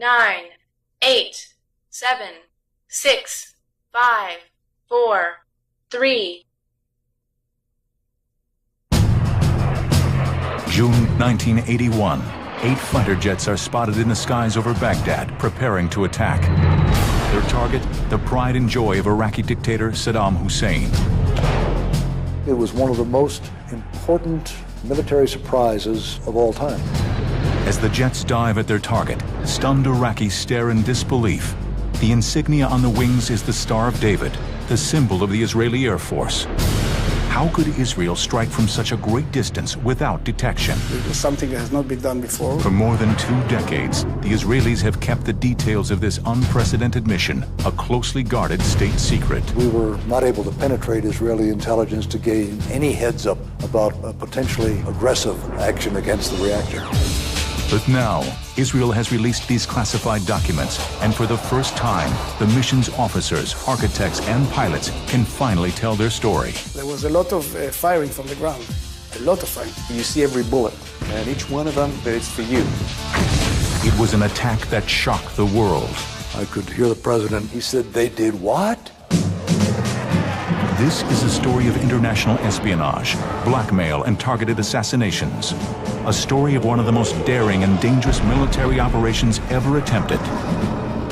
9, 8, 7, 6, 5, 4, 3. June 1981. 8 fighter jets are spotted in the skies over Baghdad, preparing to attack. Their target, the pride and joy of Iraqi dictator Saddam Hussein. It was one of the most important military surprises of all time. As the jets dive at their target, stunned Iraqis stare in disbelief. The insignia on the wings is the Star of David, the symbol of the Israeli Air Force. How could Israel strike from such a great distance without detection? It was something that has not been done before. For more than 2 decades, the Israelis have kept the details of this unprecedented mission a closely guarded state secret. We were not able to penetrate Israeli intelligence to gain any heads up about a potentially aggressive action against the reactor. But now, Israel has released these classified documents, and for the first time, the mission's officers, architects, and pilots can finally tell their story. There was a lot of firing from the ground, a lot of firing. You see every bullet, and each one of them, that it's for you. It was an attack that shocked the world. I could hear the president. He said, "They did what?" This is a story of international espionage, blackmail, and targeted assassinations. A story of one of the most daring and dangerous military operations ever attempted.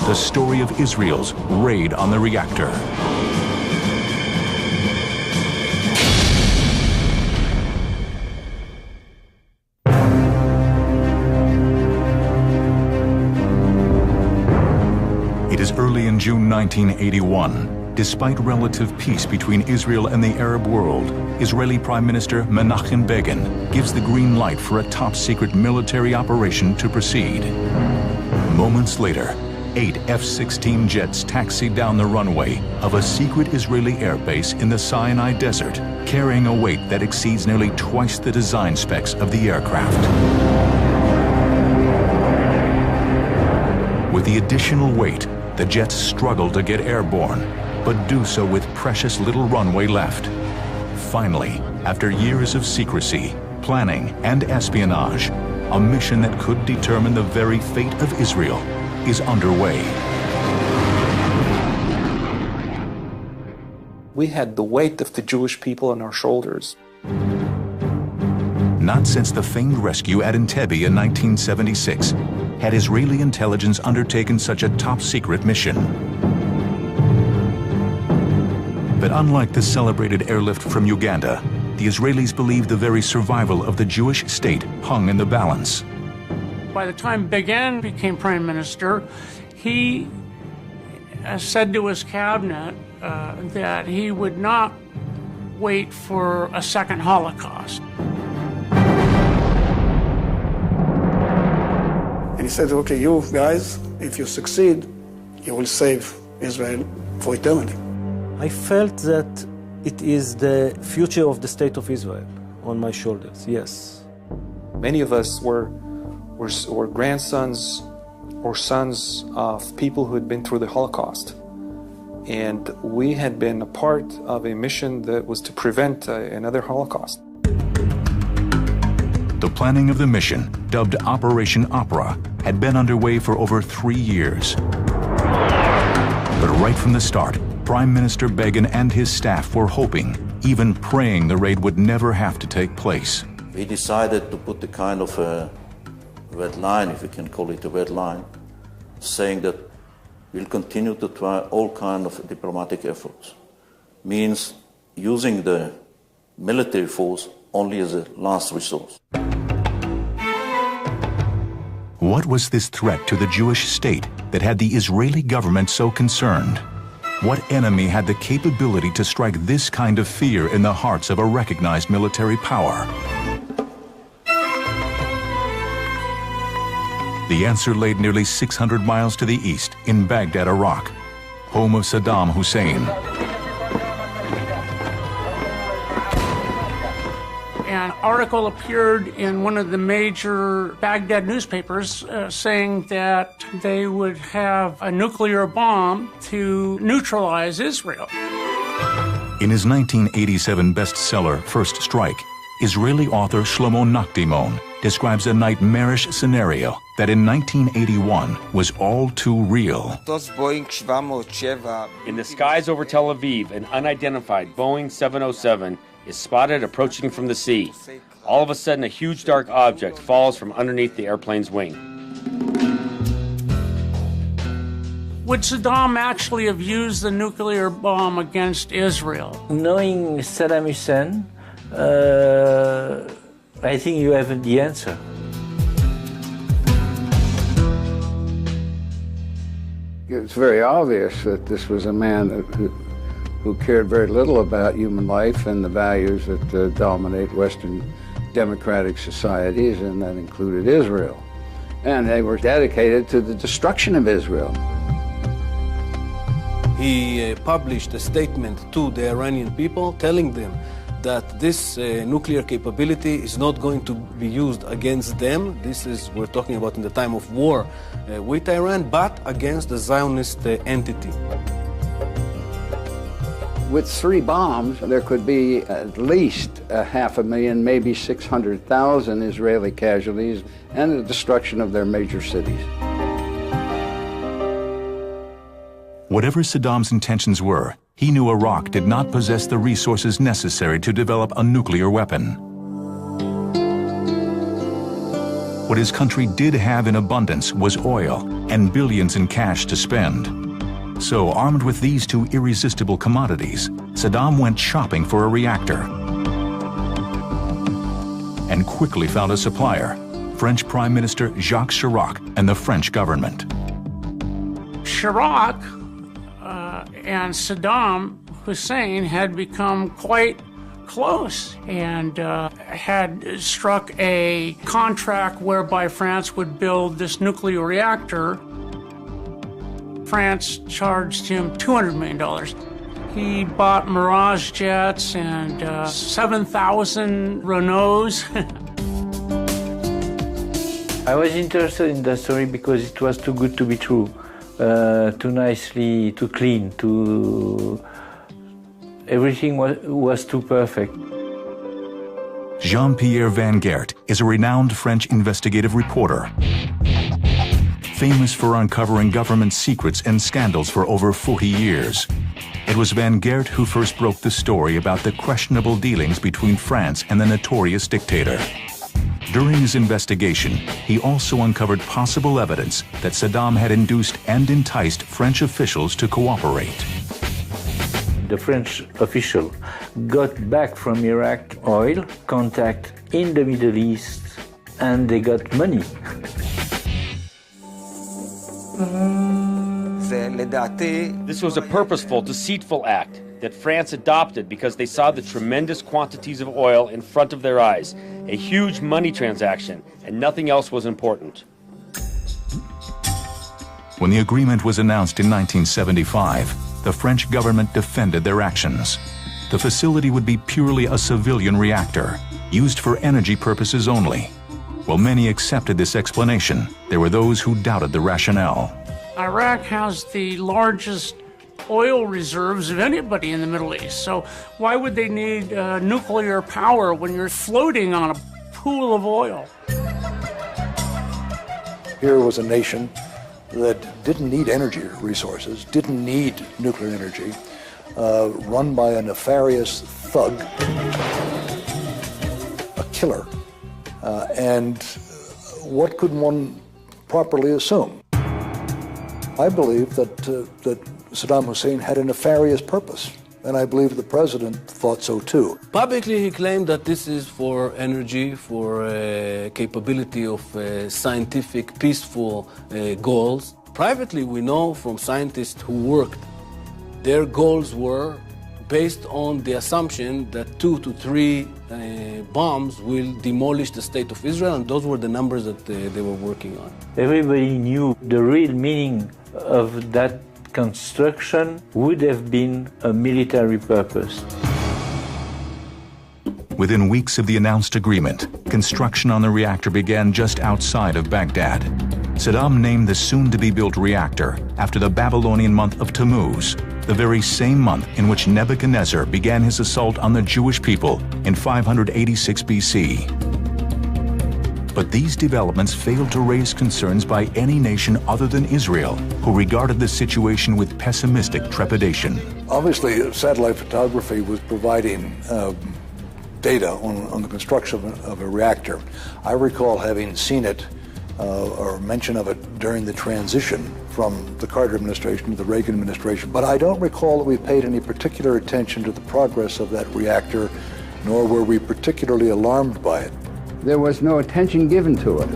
The story of Israel's raid on the reactor. It is early in June 1981. Despite relative peace between Israel and the Arab world, Israeli Prime Minister Menachem Begin gives the green light for a top-secret military operation to proceed. Moments later, 8 F-16 jets taxi down the runway of a secret Israeli airbase in the Sinai Desert, carrying a weight that exceeds nearly twice the design specs of the aircraft. With the additional weight, the jets struggle to get airborne, but do so with precious little runway left. Finally, after years of secrecy, planning, and espionage, a mission that could determine the very fate of Israel is underway. We had the weight of the Jewish people on our shoulders. Not since the famed rescue at Entebbe in 1976 had Israeli intelligence undertaken such a top-secret mission. But unlike the celebrated airlift from Uganda, the Israelis believed the very survival of the Jewish state hung in the balance. By the time Begin became prime minister, he said to his cabinet that he would not wait for a second Holocaust. And he said, okay, you guys, if you succeed, you will save Israel for eternity. I felt that it is the future of the state of Israel on my shoulders, yes. Many of us were grandsons or sons of people who had been through the Holocaust. And we had been a part of a mission that was to prevent another Holocaust. The planning of the mission, dubbed Operation Opera, had been underway for over 3 years. But right from the start, Prime Minister Begin and his staff were hoping, even praying the raid would never have to take place. We decided to put a kind of a red line, if we can call it a red line, saying that we'll continue to try all kinds of diplomatic efforts. Means using the military force only as a last resource. What was this threat to the Jewish state that had the Israeli government so concerned? What enemy had the capability to strike this kind of fear in the hearts of a recognized military power? The answer laid nearly 600 miles to the east in Baghdad, Iraq, home of Saddam Hussein. An article appeared in one of the major Baghdad newspapers saying that they would have a nuclear bomb to neutralize Israel. In his 1987 bestseller, First Strike, Israeli author Shlomo Nachdimon describes a nightmarish scenario that in 1981 was all too real. In the skies over Tel Aviv, an unidentified Boeing 707 is spotted approaching from the sea. All of a sudden, a huge dark object falls from underneath the airplane's wing. Would Saddam actually have used the nuclear bomb against Israel? Knowing Saddam Hussein, I think you have the answer. It's very obvious that this was a man who cared very little about human life and the values that dominate Western democratic societies, and that included Israel. And they were dedicated to the destruction of Israel. He published a statement to the Iranian people telling them that this nuclear capability is not going to be used against them. This is, we're talking about in the time of war with Iran, but against the Zionist entity. With 3 bombs, there could be at least 500,000, maybe 600,000 Israeli casualties and the destruction of their major cities. Whatever Saddam's intentions were, he knew Iraq did not possess the resources necessary to develop a nuclear weapon. What his country did have in abundance was oil and billions in cash to spend. So, armed with these 2 irresistible commodities, Saddam went shopping for a reactor and quickly found a supplier, French Prime Minister Jacques Chirac and the French government. Chirac and Saddam Hussein had become quite close and had struck a contract whereby France would build this nuclear reactor. France charged him $200 million. He bought Mirage jets and 7,000 Renaults. I was interested in that story because it was too good to be true. Too nicely, too clean, everything was too perfect. Jean-Pierre Van Geert is a renowned French investigative reporter, famous for uncovering government secrets and scandals for over 40 years. It was Van Geert who first broke the story about the questionable dealings between France and the notorious dictator. During his investigation, he also uncovered possible evidence that Saddam had induced and enticed French officials to cooperate. The French official got back from Iraq oil, contact in the Middle East, and they got money. This was a purposeful, deceitful act that France adopted because they saw the tremendous quantities of oil in front of their eyes, a huge money transaction, and nothing else was important. When the agreement was announced in 1975, the French government defended their actions. The facility would be purely a civilian reactor, used for energy purposes only. While many accepted this explanation, there were those who doubted the rationale. Iraq has the largest oil reserves of anybody in the Middle East. So why would they need nuclear power when you're floating on a pool of oil? Here was a nation that didn't need energy resources, didn't need nuclear energy, run by a nefarious thug, a killer. And what could one properly assume? I believe that Saddam Hussein had a nefarious purpose, and I believe the president thought so too. Publicly, he claimed that this is for energy, for capability of scientific, peaceful goals. Privately, we know from scientists who worked, their goals were based on the assumption that 2 to 3 bombs will demolish the state of Israel, and those were the numbers that they were working on. Everybody knew the real meaning of that construction would have been a military purpose. Within weeks of the announced agreement, construction on the reactor began just outside of Baghdad. Saddam named the soon-to-be-built reactor after the Babylonian month of Tammuz, the very same month in which Nebuchadnezzar began his assault on the Jewish people in 586 BC. But these developments failed to raise concerns by any nation other than Israel, who regarded the situation with pessimistic trepidation. Obviously, satellite photography was providing data on the construction of a reactor. I recall having seen it or mention of it during the transition from the Carter administration to the Reagan administration, but I don't recall that we paid any particular attention to the progress of that reactor, nor were we particularly alarmed by it. There was no attention given to it.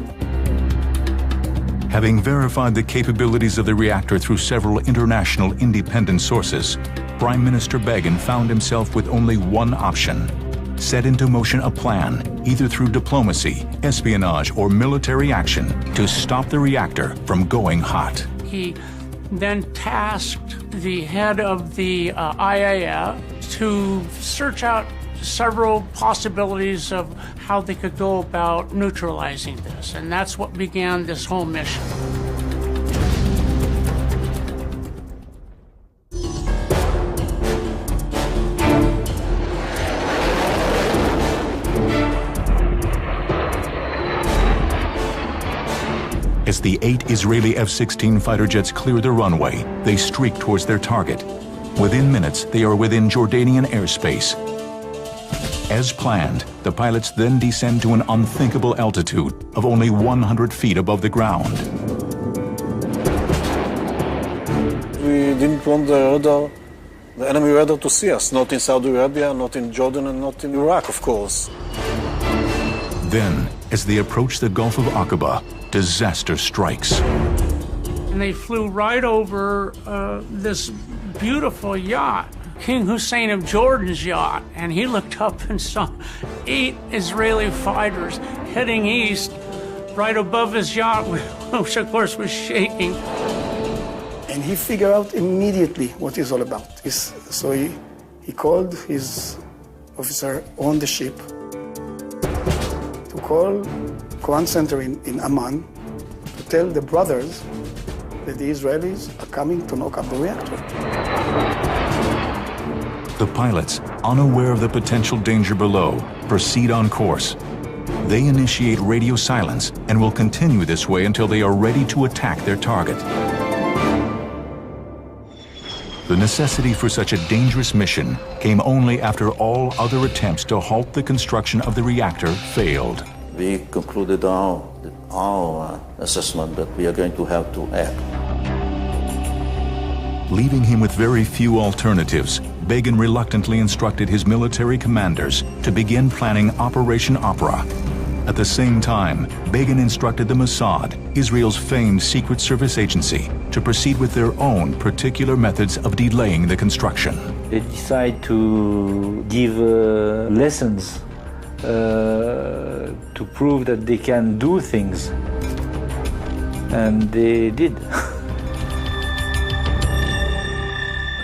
Having verified the capabilities of the reactor through several international independent sources, Prime Minister Begin found himself with only one option: set into motion a plan, either through diplomacy, espionage, or military action, to stop the reactor from going hot. He then tasked the head of the IAEA to search out several possibilities of how they could go about neutralizing this, and that's what began this whole mission. As the 8 Israeli F-16 fighter jets clear the runway, they streak towards their target. Within minutes, they are within Jordanian airspace. As planned, the pilots then descend to an unthinkable altitude of only 100 feet above the ground. We didn't want the enemy radar to see us, not in Saudi Arabia, not in Jordan, and not in Iraq, of course. Then, as they approach the Gulf of Aqaba, disaster strikes. And they flew right over this beautiful yacht, King Hussein of Jordan's yacht, and he looked up and saw 8 Israeli fighters heading east right above his yacht, which of course was shaking. And he figured out immediately what it's all about. So he called his officer on the ship to call command center in Amman to tell the brothers that the Israelis are coming to knock up the reactor. The pilots, unaware of the potential danger below, proceed on course. They initiate radio silence and will continue this way until they are ready to attack their target. The necessity for such a dangerous mission came only after all other attempts to halt the construction of the reactor failed. We concluded our assessment that we are going to have to act. Leaving him with very few alternatives, Begin reluctantly instructed his military commanders to begin planning Operation Opera. At the same time, Begin instructed the Mossad, Israel's famed secret service agency, to proceed with their own particular methods of delaying the construction. They decide to give lessons to prove that they can do things. And they did.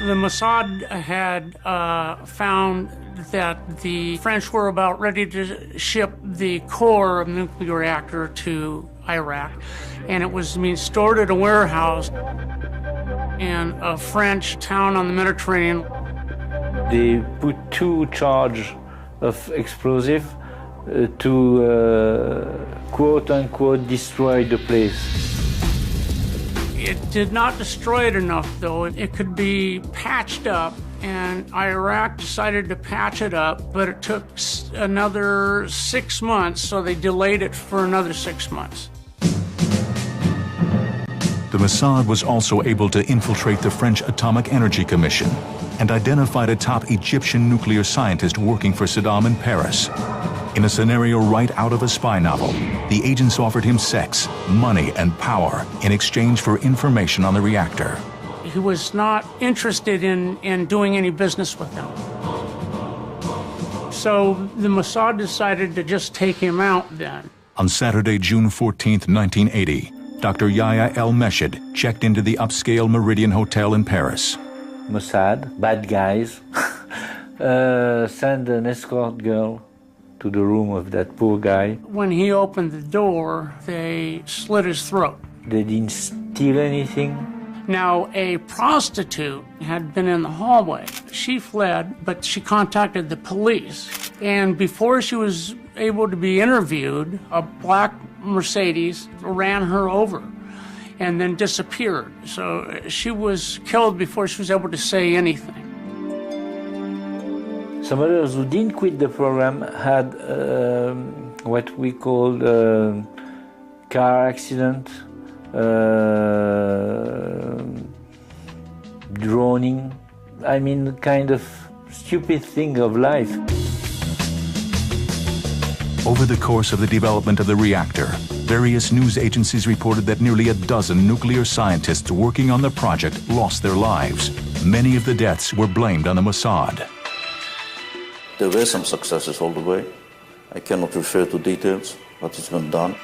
The Mossad had found that the French were about ready to ship the core of the nuclear reactor to Iraq, and it was being stored at a warehouse in a French town on the Mediterranean. They put 2 charges of explosive to quote-unquote destroy the place. It did not destroy it enough, though. It could be patched up, and Iraq decided to patch it up, but it took another 6 months, so they delayed it for another 6 months. The Mossad was also able to infiltrate the French Atomic Energy Commission and identified a top Egyptian nuclear scientist working for Saddam in Paris. In a scenario right out of a spy novel, the agents offered him sex, money, and power in exchange for information on the reactor. He was not interested in doing any business with them. So the Mossad decided to just take him out then. On Saturday, June 14, 1980, Dr. Yahya El-Meshed checked into the upscale Meridian Hotel in Paris. Mossad, bad guys, send an escort girl to the room of that poor guy. When he opened the door, they slit his throat. They didn't steal anything. Now, a prostitute had been in the hallway. She fled, but she contacted the police. And before she was able to be interviewed, a black Mercedes, ran her over, and then disappeared. So she was killed before she was able to say anything. Some others who didn't quit the program had what we call car accident, drowning. I mean, kind of stupid thing of life. Over the course of the development of the reactor, various news agencies reported that nearly a dozen nuclear scientists working on the project lost their lives. Many of the deaths were blamed on the Mossad. There were some successes all the way. I cannot refer to details, but it's been done.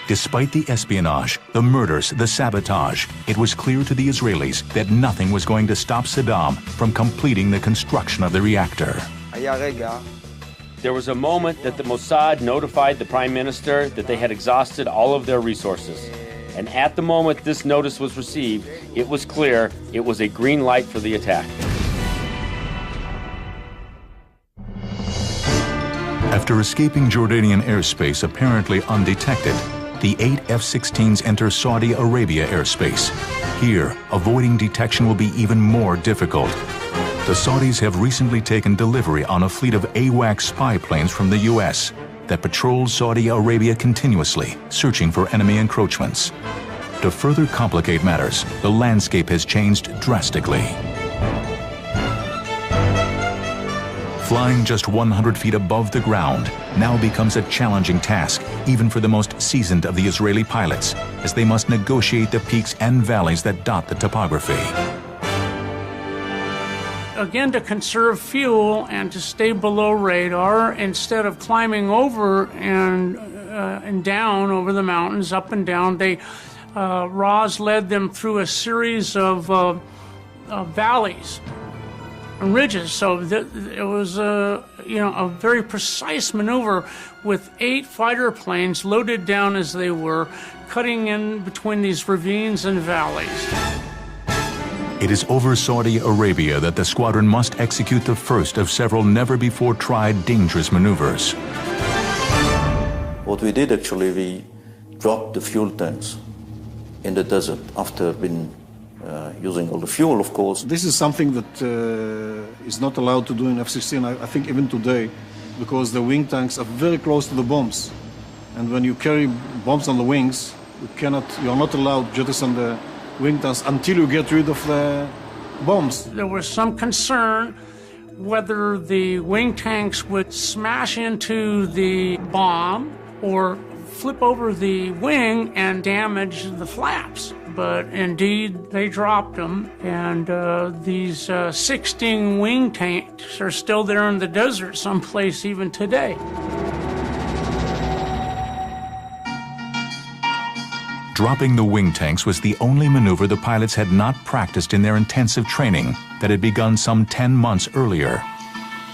Despite the espionage, the murders, the sabotage, it was clear to the Israelis that nothing was going to stop Saddam from completing the construction of the reactor. There was a moment that the Mossad notified the Prime Minister that they had exhausted all of their resources. And at the moment this notice was received, it was clear it was a green light for the attack. After escaping Jordanian airspace apparently undetected, the 8 F-16s enter Saudi Arabia airspace. Here, avoiding detection will be even more difficult. The Saudis have recently taken delivery on a fleet of AWACS spy planes from the U.S. that patrol Saudi Arabia continuously, searching for enemy encroachments. To further complicate matters, the landscape has changed drastically. Flying just 100 feet above the ground now becomes a challenging task, even for the most seasoned of the Israeli pilots, as they must negotiate the peaks and valleys that dot the topography. Again, to conserve fuel and to stay below radar, instead of climbing over and down over the mountains, up and down, Roz led them through a series of valleys and ridges. So it was a very precise maneuver with 8 fighter planes loaded down as they were, cutting in between these ravines and valleys. It is over Saudi Arabia that the squadron must execute the first of several never-before-tried dangerous maneuvers. What we did actually, we dropped the fuel tanks in the desert after been using all the fuel, of course. This is something that is not allowed to do in F-16, I think even today, because the wing tanks are very close to the bombs. And when you carry bombs on the wings, you are not allowed to jettison the wing tanks until you get rid of the bombs. There was some concern whether the wing tanks would smash into the bomb or flip over the wing and damage the flaps. But indeed, they dropped them, and these 16 wing tanks are still there in the desert someplace even today. Dropping the wing tanks was the only maneuver the pilots had not practiced in their intensive training that had begun some 10 months earlier.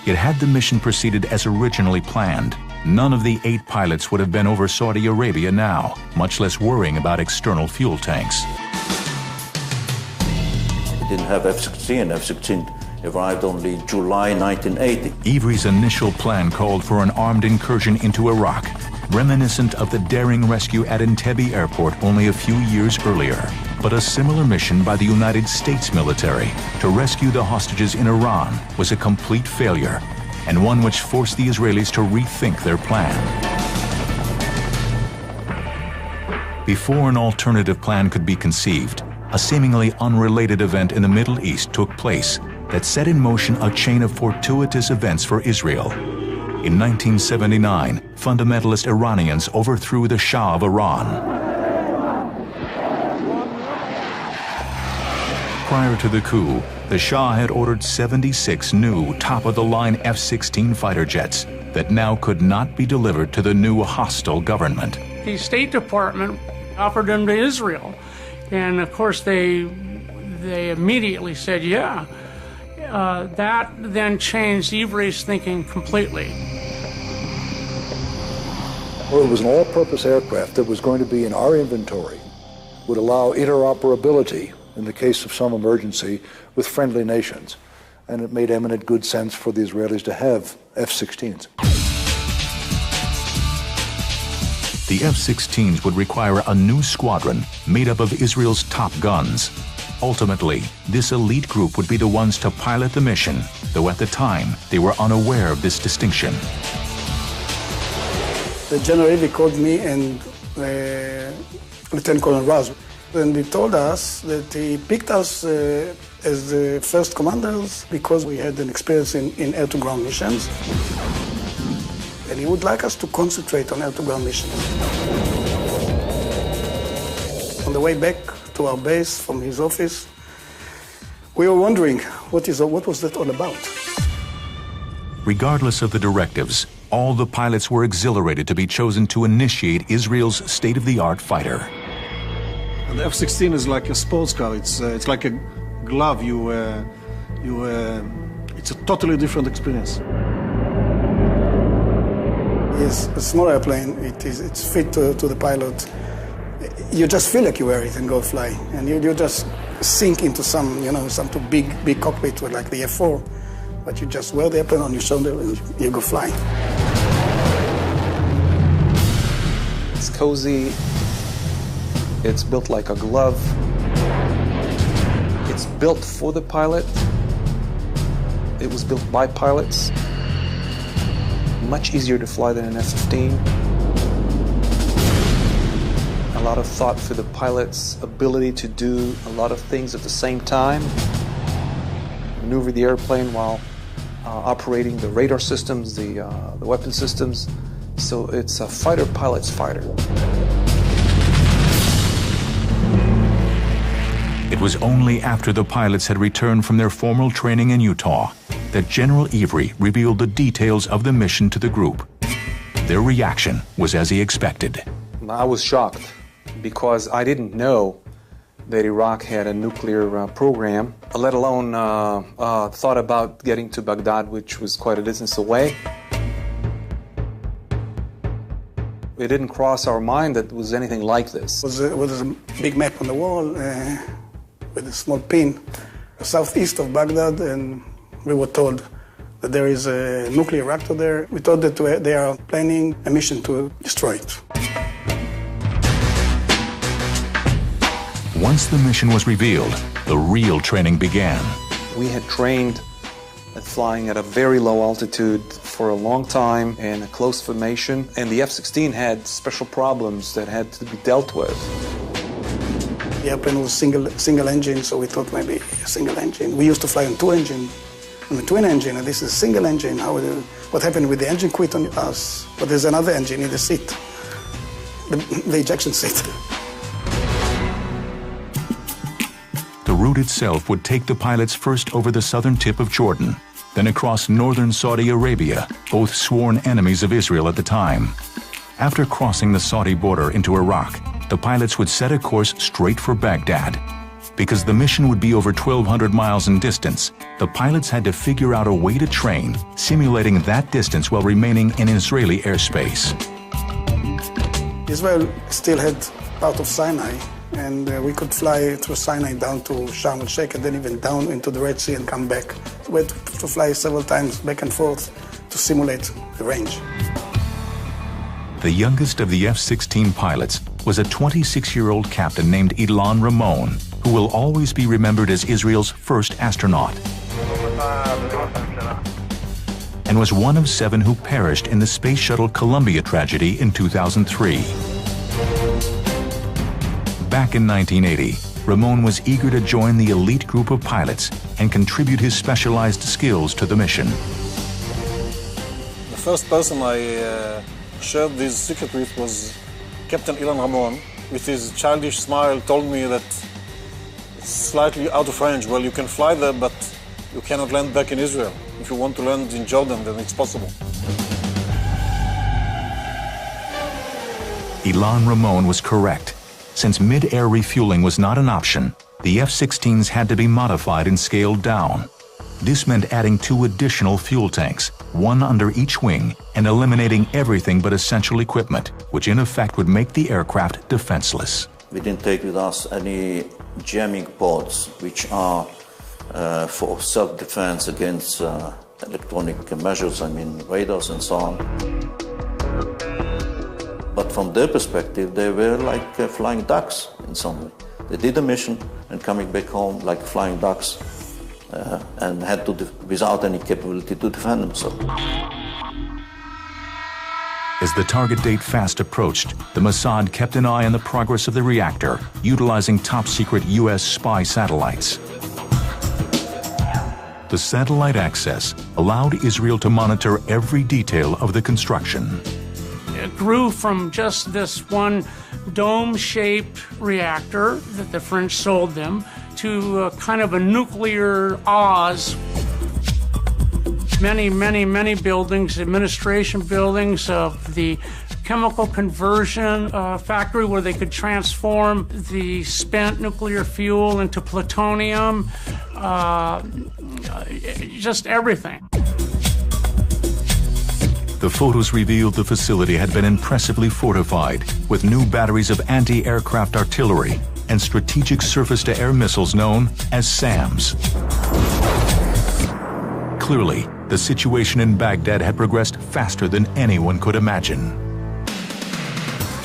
Yet had the mission proceeded as originally planned, none of the 8 pilots would have been over Saudi Arabia now, much less worrying about external fuel tanks. We didn't have F-16. F-16 arrived only in July 1980. Ivry's initial plan called for an armed incursion into Iraq, reminiscent of the daring rescue at Entebbe Airport only a few years earlier. But a similar mission by the United States military to rescue the hostages in Iran was a complete failure, and one which forced the Israelis to rethink their plan. Before an alternative plan could be conceived, a seemingly unrelated event in the Middle East took place that set in motion a chain of fortuitous events for Israel. In 1979, fundamentalist Iranians overthrew the Shah of Iran. Prior to the coup, the Shah had ordered 76 new top-of-the-line F-16 fighter jets that now could not be delivered to the new hostile government. The State Department offered them to Israel, and of course they immediately said, yeah. That then changed Ivry's thinking completely. Well, it was an all-purpose aircraft that was going to be in our inventory, would allow interoperability in the case of some emergency with friendly nations. And it made eminent good sense for the Israelis to have F-16s. the F-16s would require a new squadron made up of Israel's top guns. Ultimately, this elite group would be the ones to pilot the mission, though at the time they were unaware of this distinction. The General Levy called me and Lieutenant Colonel Raz, and he told us that he picked us as the first commanders because we had an experience in air-to-ground missions. And he would like us to concentrate on air-to-ground missions. On the way back to our base from his office, we were wondering what was that all about. Regardless of the directives, all the pilots were exhilarated to be chosen to initiate Israel's state-of-the-art fighter. And the F-16 is like a sports car. It's like a glove. It's a totally different experience. Yes, a small airplane. It's fit to the pilot. You just feel like you wear it and go fly, and you just sink into some big cockpit with like the F4, but you just wear the airplane on your shoulder and you go flying. It's cozy. It's built like a glove. It's built for the pilot. It was built by pilots. Much easier to fly than an F-15. A lot of thought for the pilot's ability to do a lot of things at the same time. Maneuver the airplane while operating the radar systems, the weapon systems. So it's a fighter pilot's fighter. It was only after the pilots had returned from their formal training in Utah that General Ivry revealed the details of the mission to the group. Their reaction was as he expected. I was shocked because I didn't know that Iraq had a nuclear program, let alone thought about getting to Baghdad, which was quite a distance away. It didn't cross our mind that it was anything like this. It was a big map on the wall with a small pin southeast of Baghdad, and we were told that there is a nuclear reactor there. We thought that they are planning a mission to destroy it. Once the mission was revealed, the real training began. We had trained at flying at a very low altitude for a long time in a close formation, and the F-16 had special problems that had to be dealt with. The airplane was single engine, so we thought maybe a single engine. We used to fly on on a twin engine, and this is a single engine. What happened with the engine quit on us? But there's another engine in the seat, the ejection seat. The route itself would take the pilots first over the southern tip of Jordan, then across northern Saudi Arabia, both sworn enemies of Israel at the time. After crossing the Saudi border into Iraq, the pilots would set a course straight for Baghdad. Because the mission would be over 1,200 miles in distance, the pilots had to figure out a way to train, simulating that distance while remaining in Israeli airspace. Israel still had part of Sinai, and we could fly through Sinai down to Sharm el-Sheikh and then even down into the Red Sea and come back. So we had to fly several times back and forth to simulate the range. The youngest of the F-16 pilots was a 26-year-old captain named Ilan Ramon, who will always be remembered as Israel's first astronaut, and was one of 7 who perished in the Space Shuttle Columbia tragedy in 2003. Back in 1980, Ramon was eager to join the elite group of pilots and contribute his specialized skills to the mission. The first person I shared this secret with was Captain Ilan Ramon. With his childish smile, told me that it's slightly out of range. Well, you can fly there, but you cannot land back in Israel. If you want to land in Jordan, then it's possible. Ilan Ramon was correct. Since mid-air refueling was not an option, the F-16s had to be modified and scaled down. This meant adding 2 additional fuel tanks, one under each wing, and eliminating everything but essential equipment, which in effect would make the aircraft defenseless. We didn't take with us any jamming pods, which are for self-defense against electronic measures, radars and so on. But from their perspective, they were like flying ducks in some way. They did a mission and coming back home like flying ducks and had to, without any capability to defend themselves. As the target date fast approached, the Mossad kept an eye on the progress of the reactor, utilizing top-secret U.S. spy satellites. The satellite access allowed Israel to monitor every detail of the construction. It grew from just this one dome-shaped reactor that the French sold them to kind of a nuclear Oz. Many buildings, administration buildings of the chemical conversion factory where they could transform the spent nuclear fuel into plutonium, just everything. The photos revealed the facility had been impressively fortified with new batteries of anti-aircraft artillery and strategic surface-to-air missiles known as SAMs. Clearly, the situation in Baghdad had progressed faster than anyone could imagine.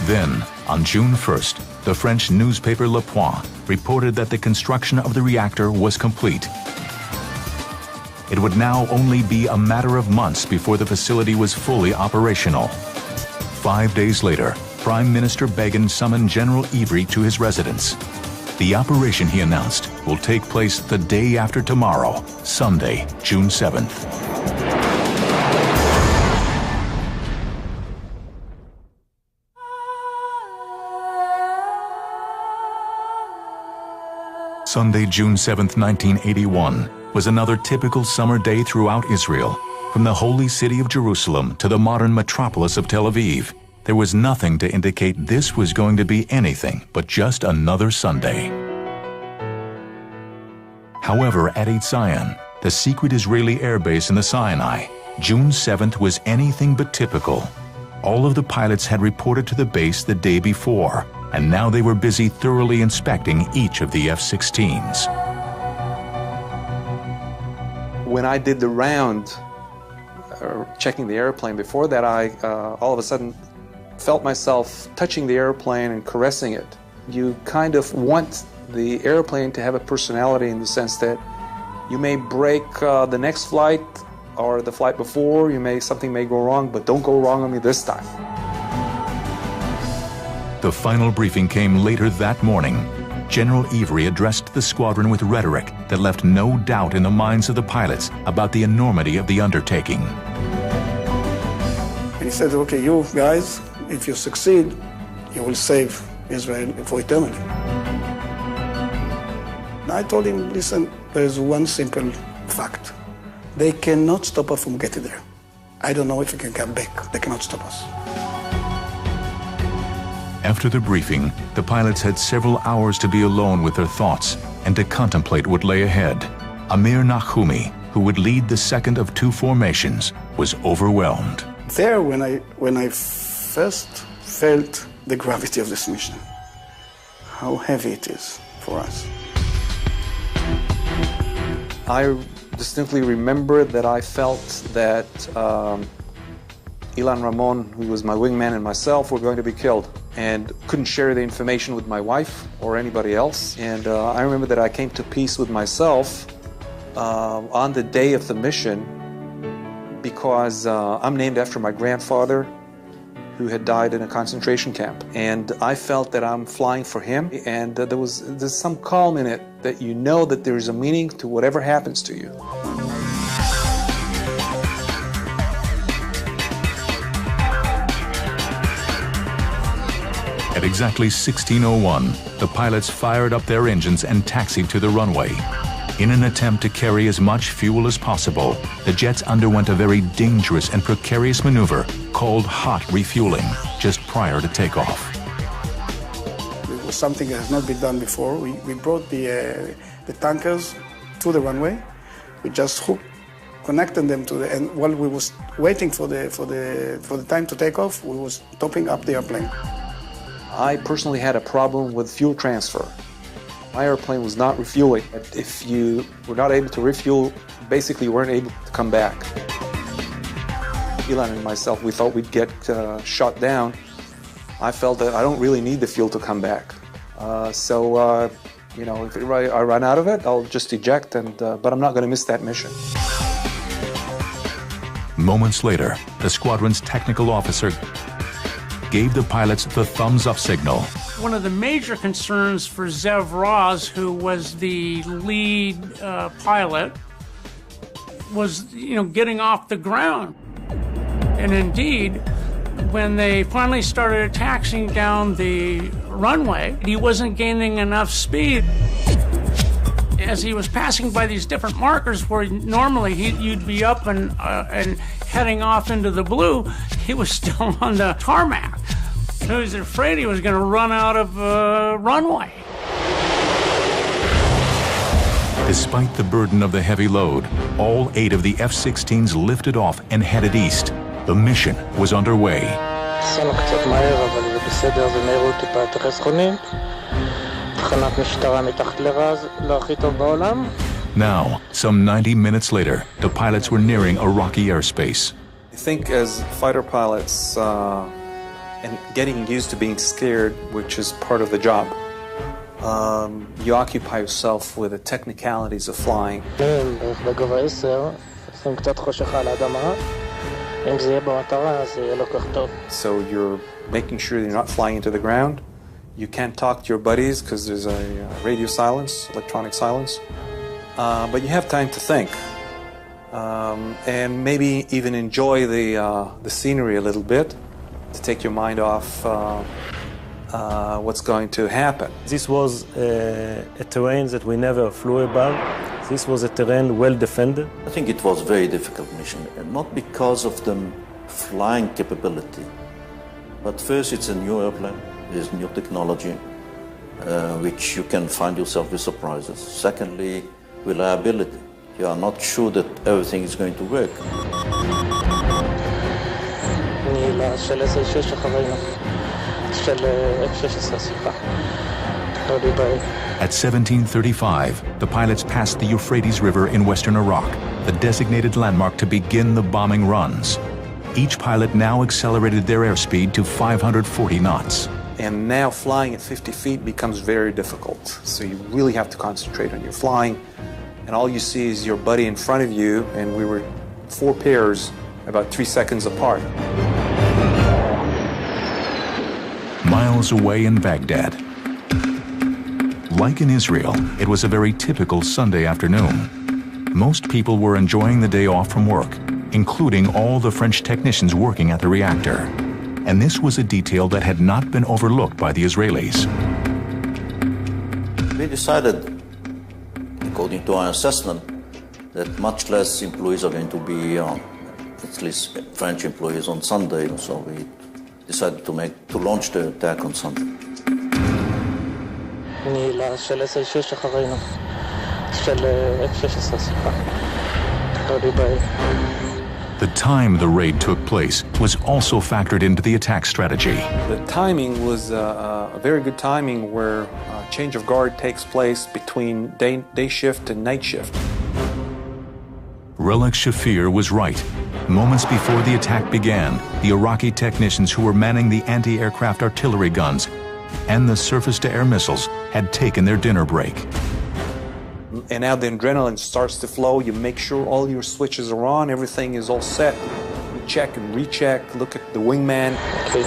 Then, on June 1st, the French newspaper Le Point reported that the construction of the reactor was complete. It would now only be a matter of months before the facility was fully operational. 5 days later, Prime Minister Begin summoned General Ivry to his residence. The operation, he announced, will take place the day after tomorrow, Sunday, June 7th. Sunday, June 7th, 1981, was another typical summer day throughout Israel. From the holy city of Jerusalem to the modern metropolis of Tel Aviv, there was nothing to indicate this was going to be anything but just another Sunday. However, at Zion, the secret Israeli airbase in the Sinai, June 7th was anything but typical. All of the pilots had reported to the base the day before, and now they were busy thoroughly inspecting each of the F-16s. When I did the round, checking the airplane, before that I all of a sudden felt myself touching the airplane and caressing it. You kind of want the airplane to have a personality in the sense that you may break the next flight or the flight before, something may go wrong, but don't go wrong on me this time. The final briefing came later that morning. General Ivry addressed the squadron with rhetoric that left no doubt in the minds of the pilots about the enormity of the undertaking. And he said, okay, you guys, if you succeed, you will save Israel for eternity. And I told him, listen, there is one simple fact. They cannot stop us from getting there. I don't know if we can come back. They cannot stop us. After the briefing, the pilots had several hours to be alone with their thoughts and to contemplate what lay ahead. Amir Nahumi, who would lead the second of two formations, was overwhelmed. There, when I first felt the gravity of this mission, how heavy it is for us. I distinctly remember that I felt that Ilan Ramon, who was my wingman, and myself were going to be killed, and couldn't share the information with my wife or anybody else. And I remember that I came to peace with myself on the day of the mission, because I'm named after my grandfather, who had died in a concentration camp. And I felt that I'm flying for him, and there's some calm in it, that you know that there's a meaning to whatever happens to you. At exactly 16:01, the pilots fired up their engines and taxied to the runway. In an attempt to carry as much fuel as possible, the jets underwent a very dangerous and precarious maneuver called hot refueling just prior to takeoff. It was something that has not been done before. We brought the tankers to the runway. We just connected them to and while we was waiting for the time to take off, we was topping up the airplane. I personally had a problem with fuel transfer. My airplane was not refueling. If you were not able to refuel, basically you weren't able to come back. Ilan and myself, we thought we'd get shot down, I felt that I don't really need the fuel to come back. You know, if I run out of it, I'll just eject, but I'm not going to miss that mission. Moments later, the squadron's technical officer gave the pilots the thumbs-up signal. One of the major concerns for Zev Raz, who was the lead pilot, was, getting off the ground. And indeed, when they finally started taxiing down the runway, he wasn't gaining enough speed. As he was passing by these different markers where normally you'd be up and heading off into the blue, he was still on the tarmac. He was afraid he was going to run out of runway. Despite the burden of the heavy load, all 8 of the F-16s lifted off and headed east. The mission was underway. Now, some 90 minutes later, the pilots were nearing Iraqi airspace. I think as fighter pilots, and getting used to being scared, which is part of the job, you occupy yourself with the technicalities of flying. So you're making sure you're not flying into the ground. You can't talk to your buddies because there's a radio silence, electronic silence. But you have time to think. And maybe even enjoy the scenery a little bit to take your mind off what's going to happen. This was a terrain that we never flew above. This was a terrain well defended. I think it was a very difficult mission, and not because of the flying capability, but first it's a new airplane, there's new technology, which you can find yourself with surprises. Secondly, reliability. You are not sure that everything is going to work. At 17:35, the pilots passed the Euphrates River in western Iraq, the designated landmark to begin the bombing runs. Each pilot now accelerated their airspeed to 540 knots. And now flying at 50 feet becomes very difficult. So you really have to concentrate on your flying. And all you see is your buddy in front of you, and we were 4 pairs about 3 seconds apart. Miles away in Baghdad. Like in Israel, it was a very typical Sunday afternoon. Most people were enjoying the day off from work, including all the French technicians working at the reactor. And this was a detail that had not been overlooked by the Israelis. We decided, according to our assessment, that much less employees are going to be at least French employees on Sunday, so we decided to launch the attack on Sunday. The time the raid took place was also factored into the attack strategy. The timing was a very good timing where change of guard takes place between day shift and night shift. Relek Shafir was right. Moments before the attack began, the Iraqi technicians who were manning the anti-aircraft artillery guns and the surface-to-air missiles had taken their dinner break. And now the adrenaline starts to flow. You make sure all your switches are on, everything is all set. You check and recheck, look at the wingman. Okay.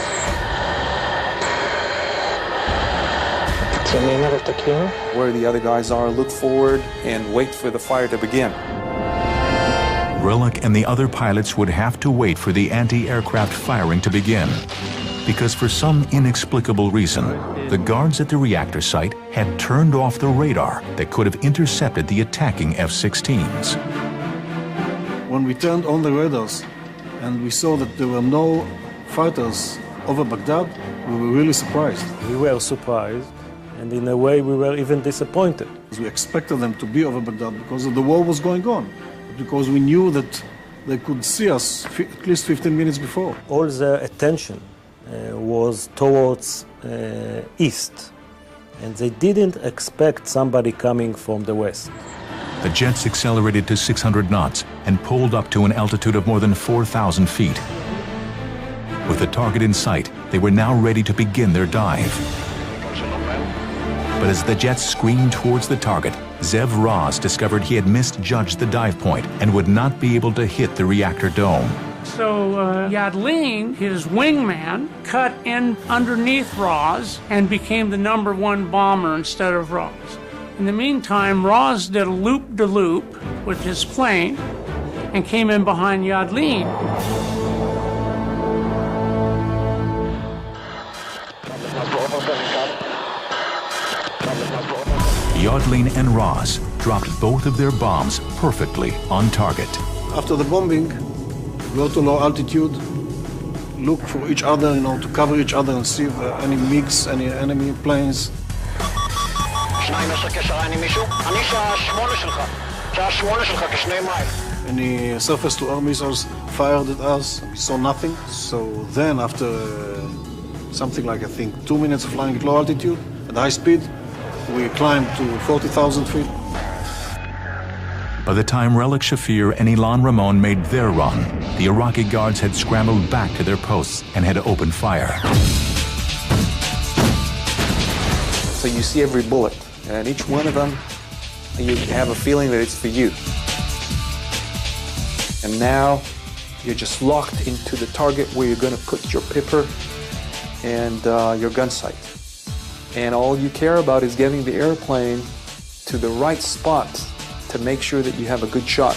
Where the other guys are, look forward and wait for the fire to begin. Relek and the other pilots would have to wait for the anti-aircraft firing to begin, because for some inexplicable reason, the guards at the reactor site had turned off the radar that could have intercepted the attacking F-16s. When we turned on the radars and we saw that there were no fighters over Baghdad, we were really surprised. We were surprised, and in a way we were even disappointed. We expected them to be over Baghdad because the war was going on, because we knew that they could see us at least 15 minutes before. All their attention was towards east, and they didn't expect somebody coming from the west. The jets accelerated to 600 knots and pulled up to an altitude of more than 4,000 feet. With the target in sight, they were now ready to begin their dive. But as the jets screamed towards the target, Zev Raz discovered he had misjudged the dive point and would not be able to hit the reactor dome. So Yadlin, his wingman, cut in underneath Raz and became the #1 bomber instead of Raz. In the meantime, Raz did a loop-de-loop with his plane and came in behind Yadlin. Yadlin and Raz dropped both of their bombs perfectly on target. After the bombing, go to low altitude, look for each other, to cover each other and see if any MiGs, any enemy planes. Any surface-to-air missiles fired at us. We saw nothing. So then, after something like, I think, 2 minutes of flying at low altitude, at high speed, we climbed to 40,000 feet. By the time Relic Shafir and Ilan Ramon made their run, the Iraqi guards had scrambled back to their posts and had opened fire. So you see every bullet, and each one of them, you have a feeling that it's for you. And now you're just locked into the target where you're going to put your pipper and your gun sight. And all you care about is getting the airplane to the right spot to make sure that you have a good shot.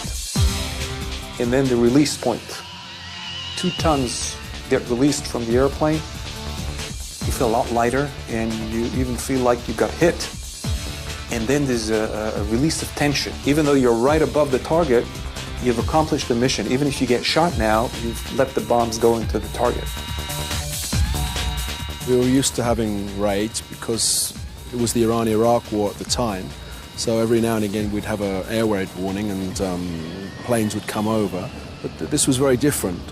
And then the release point. 2 tons get released from the airplane. You feel a lot lighter, and you even feel like you got hit. And then there's a release of tension. Even though you're right above the target, you've accomplished the mission. Even if you get shot now, you've let the bombs go into the target. We were used to having raids because it was the Iran-Iraq war at the time. So every now and again we'd have an air raid warning and planes would come over. But this was very different.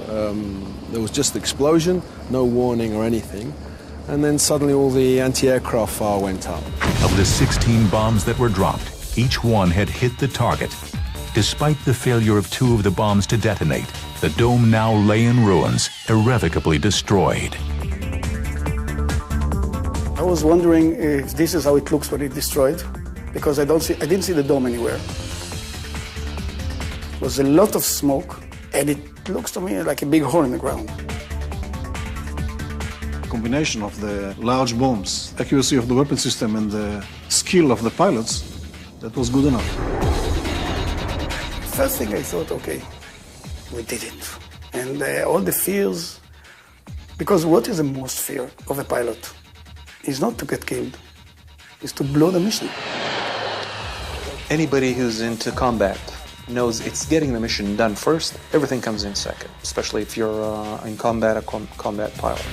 There was just the explosion, no warning or anything. And then suddenly all the anti-aircraft fire went up. Of the 16 bombs that were dropped, each one had hit the target. Despite the failure of 2 of the bombs to detonate, the dome now lay in ruins, irrevocably destroyed. I was wondering if this is how it looks when it's destroyed, because I didn't see the dome anywhere. There was a lot of smoke, and it looks to me like a big hole in the ground. Combination of the large bombs, accuracy of the weapon system, and the skill of the pilots, that was good enough. First thing I thought, okay, we did it. And all the fears, because what is the most fear of a pilot? Is not to get killed, is to blow the mission. Anybody who's into combat knows it's getting the mission done first. Everything comes in second, especially if you're in combat, a combat pilot.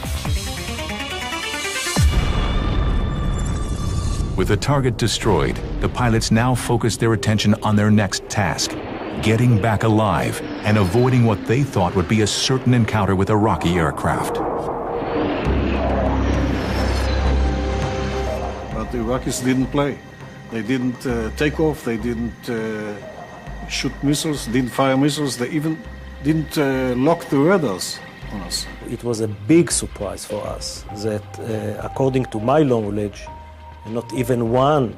With the target destroyed, the pilots now focused their attention on their next task, getting back alive and avoiding what they thought would be a certain encounter with Iraqi aircraft. But the Iraqis didn't play. They didn't take off, they didn't shoot missiles, didn't fire missiles, they even didn't lock the radars on us. It was a big surprise for us that, according to my knowledge, not even one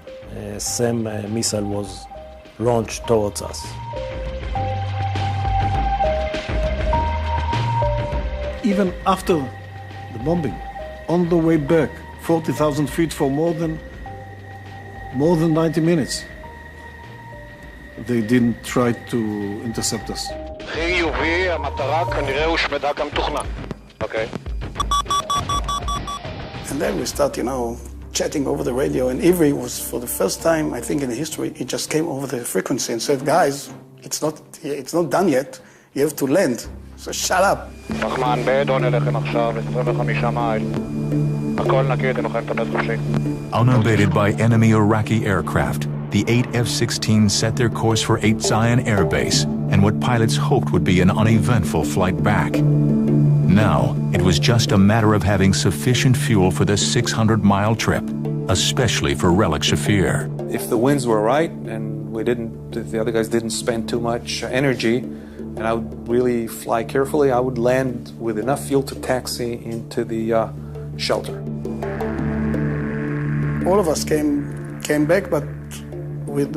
SAM missile was launched towards us. Even after the bombing, on the way back, 40,000 feet for more than 90 minutes, they didn't try to intercept us. Okay. And then we start, chatting over the radio, and Ivry was, for the first time, I think in history, he just came over the frequency and said, guys, it's not done yet, you have to land, so shut up. Unabated by enemy Iraqi aircraft, the 8 F-16s set their course for 8 Zion Air Base and what pilots hoped would be an uneventful flight back. Now, it was just a matter of having sufficient fuel for the 600-mile trip, especially for Relic Shafir. If the winds were right and if the other guys didn't spend too much energy, And I would really fly carefully. I would land with enough fuel to taxi into the shelter. All of us came back, but with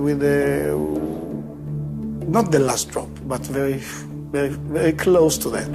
not the last drop, but very, very, very close to that.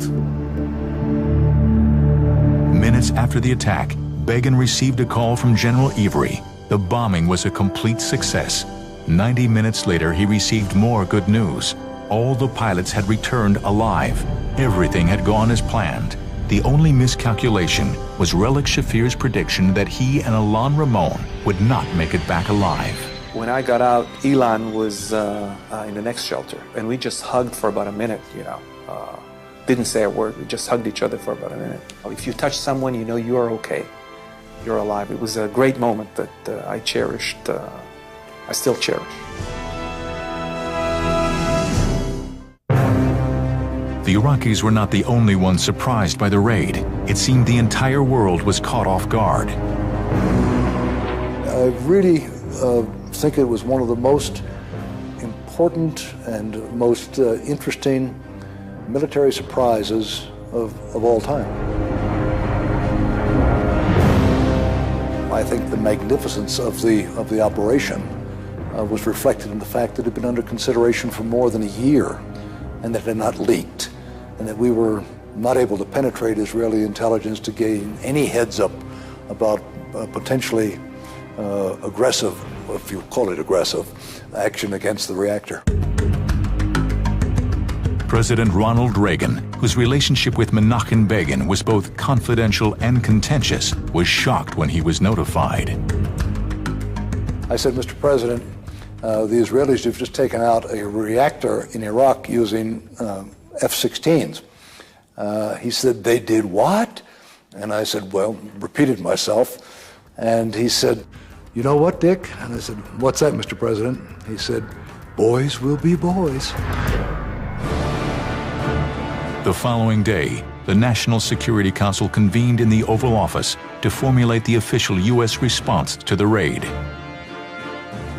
Minutes after the attack, Begin received a call from General Ivry. The bombing was a complete success. 90 minutes later, he received more good news. All the pilots had returned alive. Everything had gone as planned. The only miscalculation was Relic Shafir's prediction that he and Alain Ramon would not make it back alive. When I got out, Ilan was in the next shelter, and we just hugged for about a minute, didn't say a word. We just hugged each other for about a minute. If you touch someone, you know you're okay. You're alive. It was a great moment that I cherished. I still cherish. The Iraqis were not the only ones surprised by the raid. It seemed the entire world was caught off guard. I really think it was one of the most important and most interesting military surprises of all time. I think the magnificence of the operation was reflected in the fact that it had been under consideration for more than a year and that it had not leaked, and that we were not able to penetrate Israeli intelligence to gain any heads up about potentially aggressive, if you call it aggressive, action against the reactor. President Ronald Reagan, whose relationship with Menachem Begin was both confidential and contentious, was shocked when he was notified. I said, Mr. President, the Israelis have just taken out a reactor in Iraq using F-16s. He said, they did what? And I said, well, repeated myself. And he said, you know what, Dick? And I said, what's that, Mr. President? He said, boys will be boys. The following day, the National Security Council convened in the Oval Office to formulate the official U.S. response to the raid.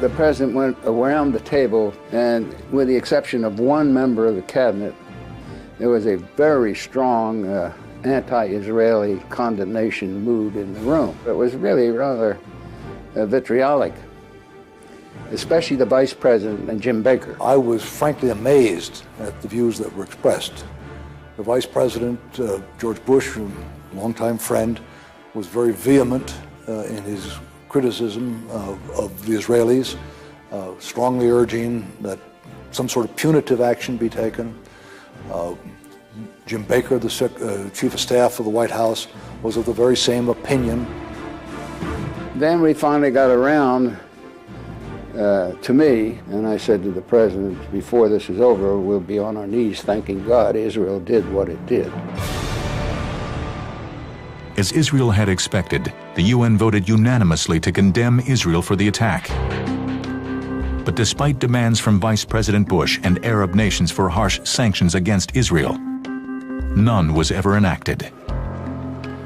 The president went around the table, and with the exception of one member of the cabinet, there was a very strong anti-Israeli condemnation mood in the room. It was really rather vitriolic, especially the vice president and Jim Baker. I was frankly amazed at the views that were expressed. The vice president, George Bush, a longtime friend, was very vehement in his criticism of the Israelis, strongly urging that some sort of punitive action be taken. Jim Baker, the chief of staff of the White House, was of the very same opinion. Then we finally got around to me, and I said to the president, before this is over, we'll be on our knees thanking God Israel did what it did. As Israel had expected, the UN voted unanimously to condemn Israel for the attack. But despite demands from Vice President Bush and Arab nations for harsh sanctions against Israel, none was ever enacted.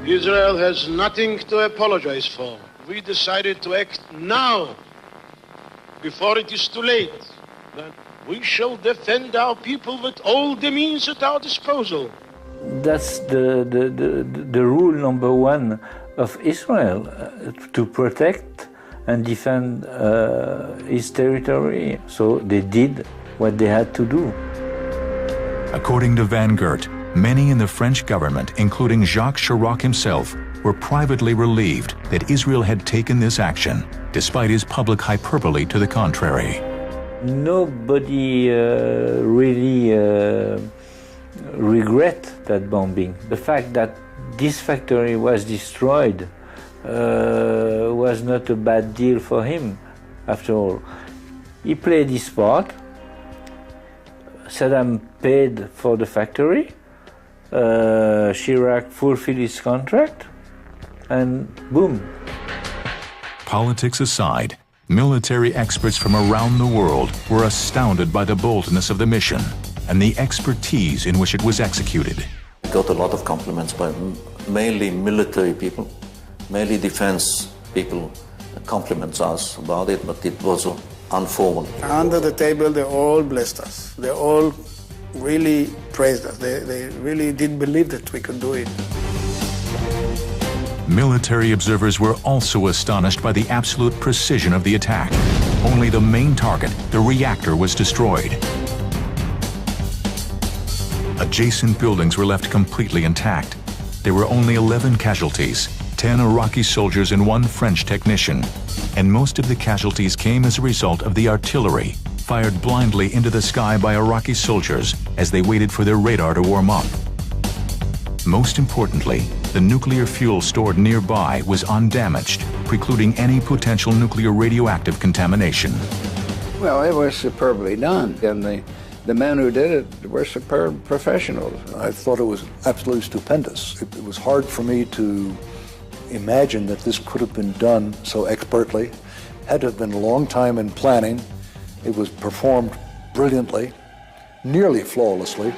Israel has nothing to apologize for. We decided to act now, before it is too late. That we shall defend our people with all the means at our disposal. That's the rule number one of Israel, to protect and defend his territory. So they did what they had to do. According to Van Gert, many in the French government, including Jacques Chirac himself, were privately relieved that Israel had taken this action, despite his public hyperbole to the contrary. Nobody really regret that bombing. The fact that this factory was destroyed was not a bad deal for him, after all. He played his part. Saddam paid for the factory. Chirac fulfilled his contract, and boom. Politics aside, military experts from around the world were astounded by the boldness of the mission and the expertise in which it was executed. We got a lot of compliments by mainly military people, mainly defense people, compliments us about it, but it was informal. Under the table, they all blessed us. They all really praised us. They really did believe that we could do it. Military observers were also astonished by the absolute precision of the attack. Only the main target, the reactor, was destroyed. Adjacent buildings were left completely intact. There were only 11 casualties, 10 Iraqi soldiers and 1 French technician. And most of the casualties came as a result of the artillery, fired blindly into the sky by Iraqi soldiers as they waited for their radar to warm up. Most importantly, the nuclear fuel stored nearby was undamaged, precluding any potential nuclear radioactive contamination. Well, it was superbly done, and the men who did it were superb professionals. I thought it was absolutely stupendous. It was hard for me to imagine that this could have been done so expertly. Had to have been a long time in planning. It was performed brilliantly, nearly flawlessly.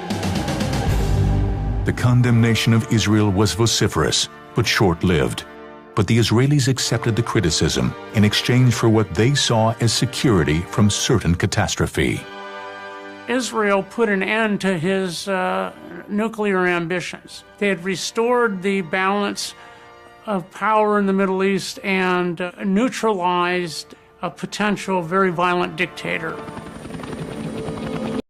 The condemnation of Israel was vociferous, but short-lived. But the Israelis accepted the criticism in exchange for what they saw as security from certain catastrophe. Israel put an end to his nuclear ambitions. They had restored the balance of power in the Middle East and neutralized a potential very violent dictator.